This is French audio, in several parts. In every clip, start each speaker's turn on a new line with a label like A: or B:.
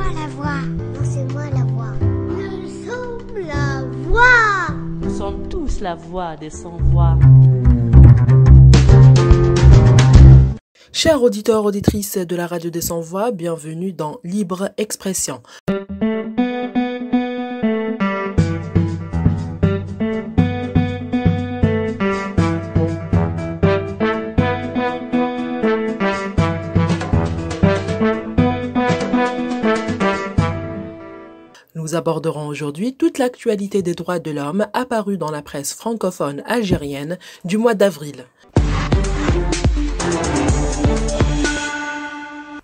A: moi la voix. Non, c'est moi la voix. Nous sommes la voix.
B: Nous sommes tous la voix des sans-voix.
C: Chers auditeurs, auditrices de la radio des sans-voix, bienvenue dans Libre Expression. Nous aborderons aujourd'hui toute l'actualité des droits de l'homme apparue dans la presse francophone algérienne du mois d'avril.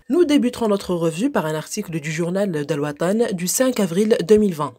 C: Nous débuterons notre revue par un article du journal d'Al-Watan du 5 avril 2020.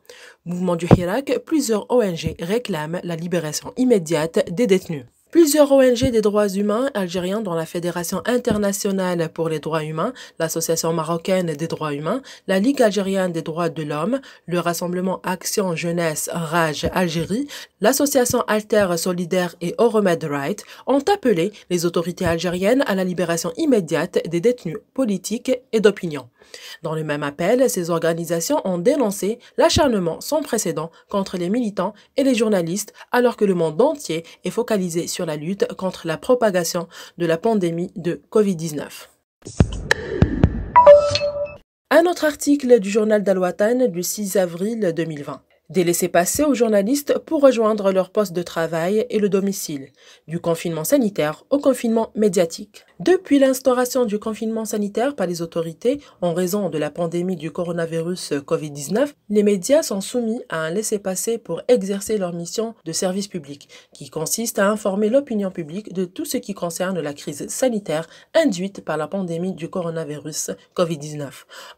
C: Mouvement du Hirak, plusieurs ONG réclament la libération immédiate des détenus. Plusieurs ONG des droits humains algériens, dont la Fédération internationale pour les droits humains, l'Association marocaine des droits humains, la Ligue algérienne des droits de l'homme, le Rassemblement Action Jeunesse Rage Algérie, l'Association Alter Solidaire et Euromed Right, ont appelé les autorités algériennes à la libération immédiate des détenus politiques et d'opinion. Dans le même appel, ces organisations ont dénoncé l'acharnement sans précédent contre les militants et les journalistes, alors que le monde entier est focalisé sur la lutte contre la propagation de la pandémie de Covid-19. Un autre article du journal d'Al-Watan du 6 avril 2020. Des laissez-passer aux journalistes pour rejoindre leur poste de travail et le domicile, du confinement sanitaire au confinement médiatique. Depuis l'instauration du confinement sanitaire par les autorités en raison de la pandémie du coronavirus Covid-19, les médias sont soumis à un laissez-passer pour exercer leur mission de service public, qui consiste à informer l'opinion publique de tout ce qui concerne la crise sanitaire induite par la pandémie du coronavirus Covid-19.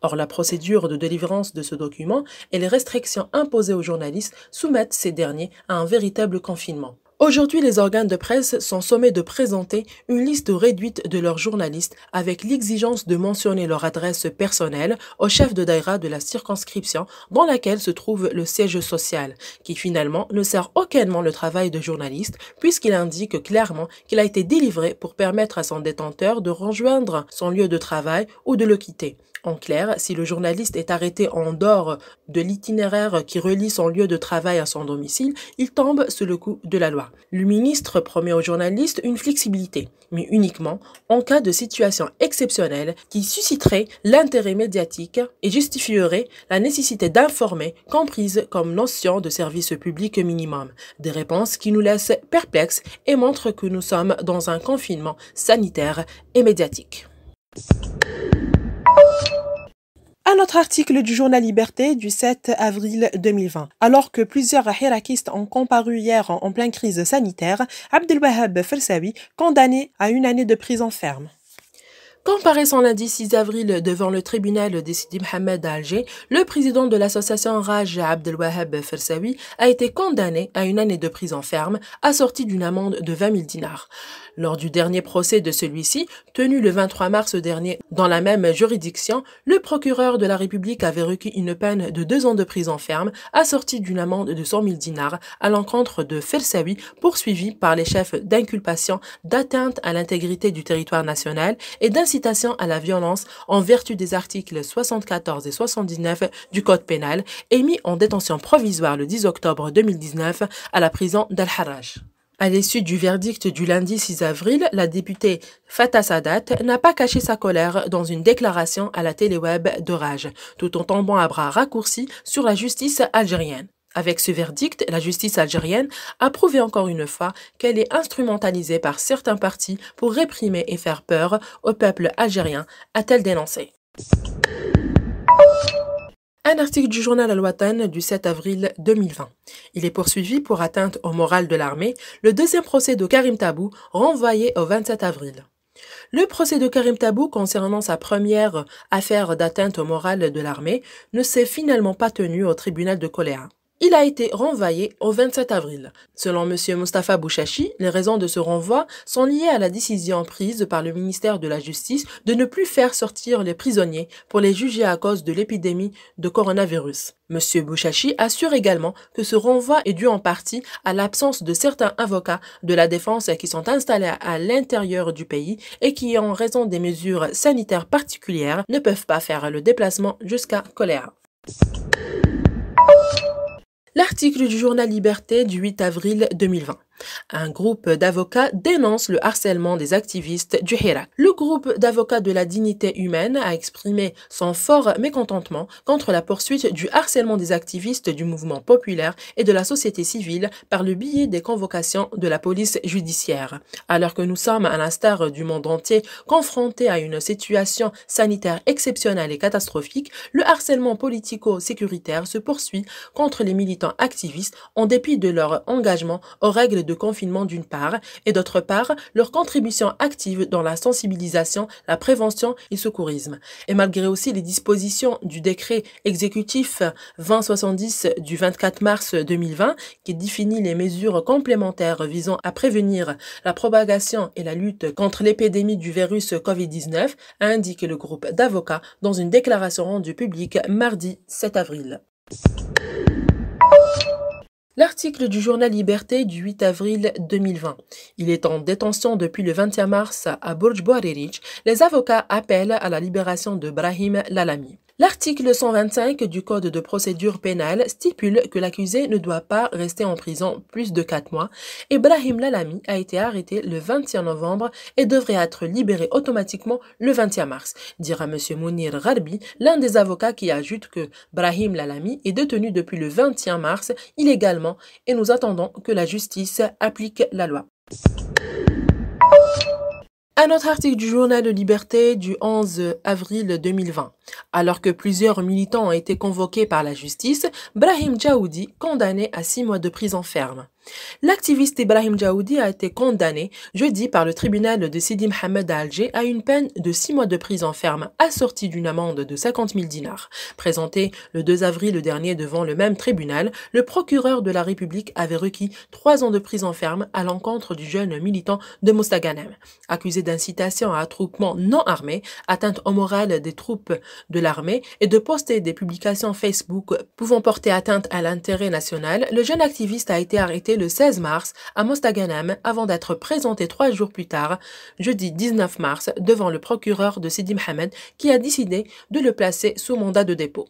C: Or, la procédure de délivrance de ce document et les restrictions imposées aux journalistes soumettent ces derniers à un véritable confinement. Aujourd'hui, les organes de presse sont sommés de présenter une liste réduite de leurs journalistes avec l'exigence de mentionner leur adresse personnelle au chef de daïra de la circonscription dans laquelle se trouve le siège social, qui finalement ne sert aucunement le travail de journaliste puisqu'il indique clairement qu'il a été délivré pour permettre à son détenteur de rejoindre son lieu de travail ou de le quitter. En clair, si le journaliste est arrêté en dehors de l'itinéraire qui relie son lieu de travail à son domicile, il tombe sous le coup de la loi. Le ministre promet aux journalistes une flexibilité, mais uniquement en cas de situation exceptionnelle qui susciterait l'intérêt médiatique et justifierait la nécessité d'informer, comprise comme notion de service public minimum. Des réponses qui nous laissent perplexes et montrent que nous sommes dans un confinement sanitaire et médiatique. Un autre article du journal Liberté du 7 avril 2020. Alors que plusieurs hirakistes ont comparu hier en pleine crise sanitaire, Abdelwahab Fersaoui, condamné à 1 année de prison ferme. Comparaissant lundi 6 avril devant le tribunal de Sidi Mohamed à Alger, le président de l'association Raj Abdelwahab Fersaoui a été condamné à 1 année de prison ferme, assortie d'une amende de 20 000 dinars. Lors du dernier procès de celui-ci, tenu le 23 mars dernier dans la même juridiction, le procureur de la République avait requis une peine de 2 ans de prison ferme, assortie d'une amende de 100 000 dinars à l'encontre de Fersaoui, poursuivi par les chefs d'inculpation d'atteinte à l'intégrité du territoire national et d'incitation à la violence en vertu des articles 74 et 79 du Code pénal et mis en détention provisoire le 10 octobre 2019 à la prison d'Al-Harraj. À l'issue du verdict du lundi 6 avril, la députée Fatah Sadat n'a pas caché sa colère dans une déclaration à la téléweb de Rage, tout en tombant à bras raccourcis sur la justice algérienne. Avec ce verdict, la justice algérienne a prouvé encore une fois qu'elle est instrumentalisée par certains partis pour réprimer et faire peur au peuple algérien, a-t-elle dénoncé. Un article du journal Al-Watan du 7 avril 2020. Il est poursuivi pour atteinte au moral de l'armée, le deuxième procès de Karim Tabou renvoyé au 27 avril. Le procès de Karim Tabou concernant sa première affaire d'atteinte au moral de l'armée ne s'est finalement pas tenu au tribunal de Koléa. Il a été renvoyé au 27 avril. Selon M. Moustapha Bouchachi, les raisons de ce renvoi sont liées à la décision prise par le ministère de la Justice de ne plus faire sortir les prisonniers pour les juger à cause de l'épidémie de coronavirus. M. Bouchachi assure également que ce renvoi est dû en partie à l'absence de certains avocats de la défense qui sont installés à l'intérieur du pays et qui, en raison des mesures sanitaires particulières, ne peuvent pas faire le déplacement jusqu'à Koléa. L'article du journal Liberté du 8 avril 2020. Un groupe d'avocats dénonce le harcèlement des activistes du Hirak. Le groupe d'avocats de la dignité humaine a exprimé son fort mécontentement contre la poursuite du harcèlement des activistes du mouvement populaire et de la société civile par le biais des convocations de la police judiciaire. Alors que nous sommes, à l'instar du monde entier, confrontés à une situation sanitaire exceptionnelle et catastrophique, le harcèlement politico-sécuritaire se poursuit contre les militants activistes en dépit de leur engagement aux règles de confinement d'une part, et d'autre part, leur contribution active dans la sensibilisation, la prévention et le secourisme. Et malgré aussi les dispositions du décret exécutif 2070 du 24 mars 2020, qui définit les mesures complémentaires visant à prévenir la propagation et la lutte contre l'épidémie du virus Covid-19, a indiqué le groupe d'avocats dans une déclaration rendue publique mardi 7 avril. L'article du journal Liberté du 8 avril 2020. Il est en détention depuis le 21 mars à Burj Bouarerich. Les avocats appellent à la libération de Brahim Lalami. L'article 125 du Code de procédure pénale stipule que l'accusé ne doit pas rester en prison plus de 4 mois et Brahim Lalami a été arrêté le 21 novembre et devrait être libéré automatiquement le 21 mars, dira M. Mounir Gharbi, l'un des avocats qui ajoute que Brahim Lalami est détenu depuis le 21 mars illégalement et nous attendons que la justice applique la loi. Un autre article du journal Liberté du 11 avril 2020. Alors que plusieurs militants ont été convoqués par la justice, Brahim Djaoudi condamné à 6 mois de prison ferme. L'activiste Ibrahim Djaoudi a été condamné jeudi par le tribunal de Sidi Mohamed à Alger à une peine de 6 mois de prison ferme assortie d'une amende de 50 000 dinars. Présenté le 2 avril dernier devant le même tribunal, le procureur de la République avait requis 3 ans de prison ferme à l'encontre du jeune militant de Mostaganem, accusé d'incitation à attroupement non armé, atteinte au moral des troupes de l'armée et de poster des publications Facebook pouvant porter atteinte à l'intérêt national. Le jeune activiste a été arrêté le 16 mars à Mostaganem avant d'être présenté 3 jours plus tard, jeudi 19 mars, devant le procureur de Sidi Mohamed qui a décidé de le placer sous mandat de dépôt.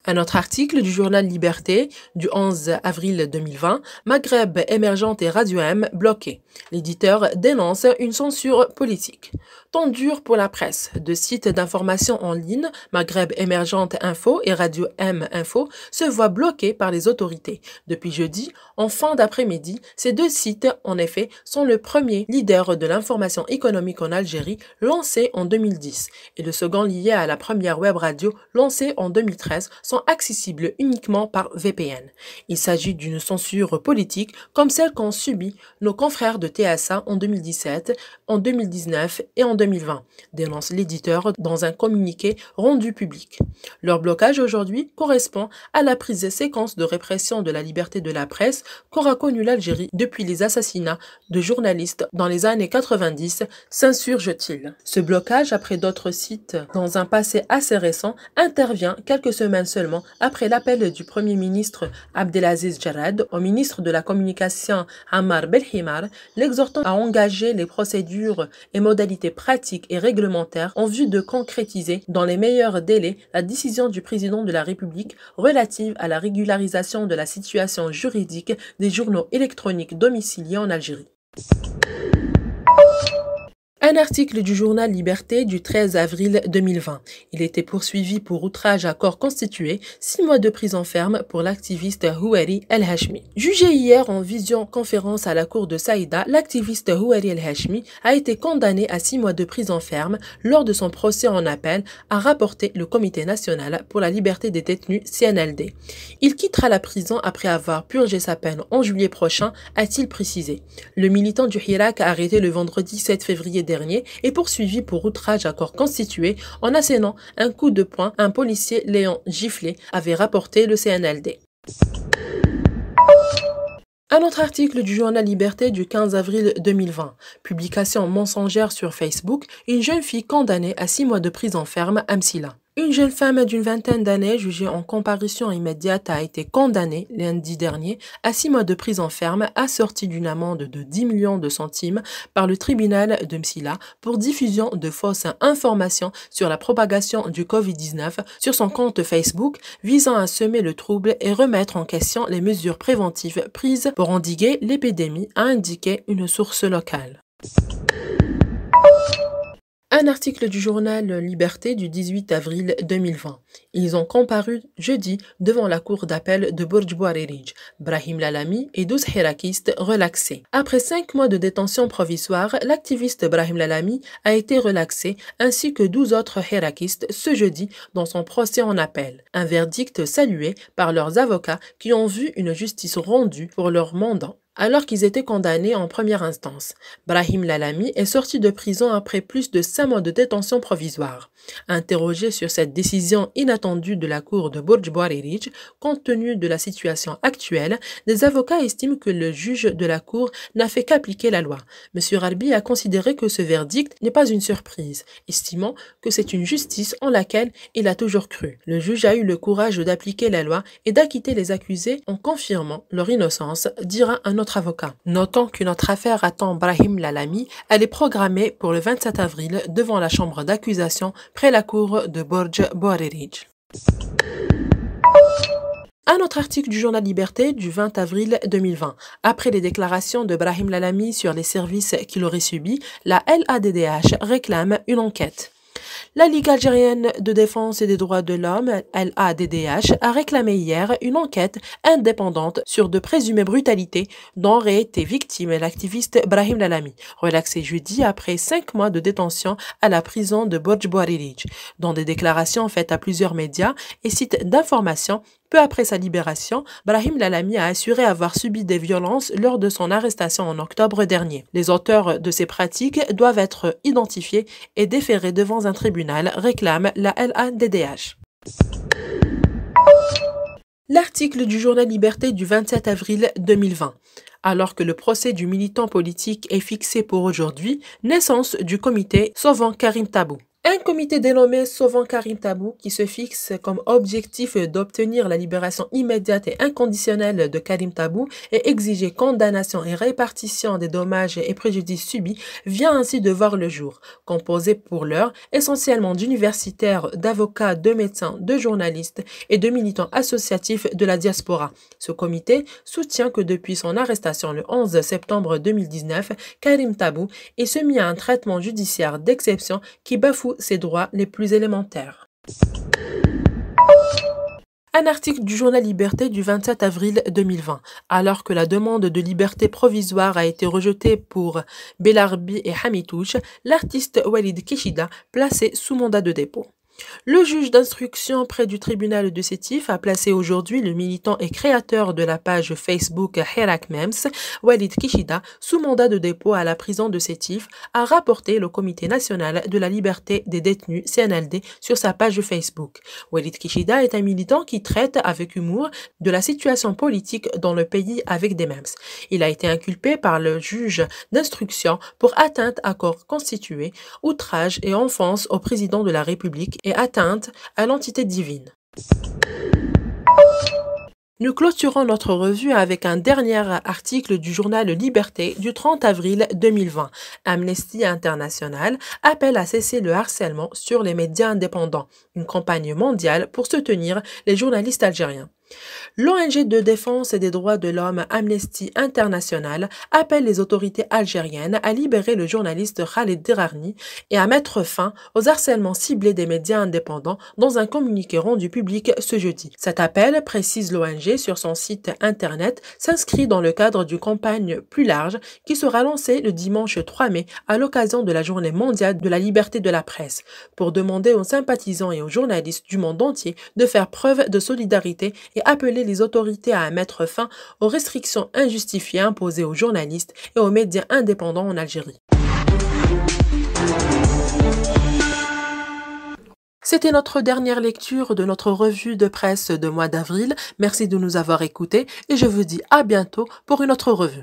C: Un autre article du journal Liberté du 11 avril 2020, Maghreb émergente et Radio M bloqués. L'éditeur dénonce une censure politique. Temps dur pour la presse. Deux sites d'information en ligne, Maghreb émergente Info et Radio M Info, se voient bloqués par les autorités. Depuis jeudi, en fin d'après-midi, ces deux sites, en effet, sont le premier leader de l'information économique en Algérie, lancé en 2010, et le second lié à la première web radio, lancée en 2013, sont accessibles uniquement par VPN. Il s'agit d'une censure politique comme celle qu'ont subi nos confrères de TSA en 2017, en 2019 et en 2020, dénonce l'éditeur dans un communiqué rendu public. Leur blocage aujourd'hui correspond à la prise de séquence de répression de la liberté de la presse qu'aura connue l'Algérie depuis les assassinats de journalistes dans les années 90, s'insurge-t-il. Ce blocage, après d'autres sites dans un passé assez récent, intervient quelques semaines seulement après l'appel du Premier ministre Abdelaziz Jarrad au ministre de la Communication Ammar Belhimar, l'exhortant à engager les procédures et modalités pratiques et réglementaires en vue de concrétiser dans les meilleurs délais la décision du président de la République relative à la régularisation de la situation juridique des journaux électroniques domiciliés en Algérie. Un article du journal Liberté du 13 avril 2020. Il était poursuivi pour outrage à corps constitué, 6 mois de prison ferme pour l'activiste Houari El Hachmi. Jugé hier en visioconférence à la cour de Saïda, l'activiste Houari El Hachmi a été condamné à 6 mois de prison ferme lors de son procès en appel, a rapporté le Comité national pour la liberté des détenus CNLD. Il quittera la prison après avoir purgé sa peine en juillet prochain, a-t-il précisé. Le militant du Hirak a arrêté le vendredi 7 février dernier dernier est poursuivi pour outrage à corps constitué en assénant un coup de poing à un policier Léon Giflé, avait rapporté le CNLD. Un autre article du journal Liberté du 15 avril 2020. Publication mensongère sur Facebook, une jeune fille condamnée à 6 mois de prison ferme à Msila. Une jeune femme d'une vingtaine d'années jugée en comparution immédiate a été condamnée lundi dernier à 6 mois de prison ferme assortie d'une amende de 10 millions de centimes par le tribunal de Msila pour diffusion de fausses informations sur la propagation du Covid-19 sur son compte Facebook visant à semer le trouble et remettre en question les mesures préventives prises pour endiguer l'épidémie, a indiqué une source locale. Un article du journal Liberté du 18 avril 2020. Ils ont comparu jeudi devant la cour d'appel de Bourj Bouarerij. Brahim Lalami et 12 hirakistes relaxés. Après 5 mois de détention provisoire, l'activiste Brahim Lalami a été relaxé ainsi que 12 autres hirakistes ce jeudi dans son procès en appel. Un verdict salué par leurs avocats qui ont vu une justice rendue pour leur mandant, alors qu'ils étaient condamnés en première instance. Brahim Lalami est sorti de prison après plus de 5 mois de détention provisoire. Interrogé sur cette décision inattendue de la cour de Bourj Bouarerij, compte tenu de la situation actuelle, des avocats estiment que le juge de la cour n'a fait qu'appliquer la loi. M. Rarbi a considéré que ce verdict n'est pas une surprise, estimant que c'est une justice en laquelle il a toujours cru. Le juge a eu le courage d'appliquer la loi et d'acquitter les accusés en confirmant leur innocence, dira un autre avocat. Notons qu'une autre affaire attend Brahim Lalami. Elle est programmée pour le 27 avril devant la chambre d'accusation près la cour de Bourj Bouarerij. Un autre article du journal Liberté du 20 avril 2020. Après les déclarations de Brahim Lalami sur les services qu'il aurait subis, la LADDH réclame une enquête. La Ligue algérienne de défense et des droits de l'homme, LADDH, a réclamé hier une enquête indépendante sur de présumées brutalités dont aurait été victime l'activiste Brahim Lalami, relaxé jeudi après 5 mois de détention à la prison de Bourj Bouarerij. Dans des déclarations faites à plusieurs médias et sites d'information, peu après sa libération, Brahim Lalami a assuré avoir subi des violences lors de son arrestation en octobre dernier. Les auteurs de ces pratiques doivent être identifiés et déférés devant un tribunal, réclame la LADDH. L'article du journal Liberté du 27 avril 2020. Alors que le procès du militant politique est fixé pour aujourd'hui, naissance du comité Sauvant Karim Tabou. Un comité dénommé Sauvant Karim Tabou qui se fixe comme objectif d'obtenir la libération immédiate et inconditionnelle de Karim Tabou et exiger condamnation et répartition des dommages et préjudices subis vient ainsi de voir le jour. Composé pour l'heure essentiellement d'universitaires, d'avocats, de médecins, de journalistes et de militants associatifs de la diaspora. Ce comité soutient que depuis son arrestation le 11 septembre 2019, Karim Tabou est soumis à un traitement judiciaire d'exception qui bafoue ses droits les plus élémentaires. Un article du journal Liberté du 27 avril 2020. Alors que la demande de liberté provisoire a été rejetée pour Belarbi et Hamitouche, l'artiste Walid Kishida placé sous mandat de dépôt. Le juge d'instruction près du tribunal de Sétif a placé aujourd'hui le militant et créateur de la page Facebook Hirak Mems, Walid Kishida, sous mandat de dépôt à la prison de Sétif, a rapporté le Comité national de la liberté des détenus CNLD sur sa page Facebook. Walid Kishida est un militant qui traite avec humour de la situation politique dans le pays avec des mems. Il a été inculpé par le juge d'instruction pour atteinte à corps constitué, outrage et offense au président de la République et atteinte à l'entité divine. Nous clôturons notre revue avec un dernier article du journal Liberté du 30 avril 2020. Amnesty International appelle à cesser le harcèlement sur les médias indépendants, une campagne mondiale pour soutenir les journalistes algériens. L'ONG de défense des droits de l'homme Amnesty International appelle les autorités algériennes à libérer le journaliste Khaled Derarni et à mettre fin aux harcèlements ciblés des médias indépendants dans un communiqué rendu public ce jeudi. Cet appel, précise l'ONG sur son site internet, s'inscrit dans le cadre d'une campagne plus large qui sera lancée le dimanche 3 mai à l'occasion de la Journée mondiale de la liberté de la presse pour demander aux sympathisants et aux journalistes du monde entier de faire preuve de solidarité et appeler les autorités à mettre fin aux restrictions injustifiées imposées aux journalistes et aux médias indépendants en Algérie. C'était notre dernière lecture de notre revue de presse de mois d'avril. Merci de nous avoir écoutés et je vous dis à bientôt pour une autre revue.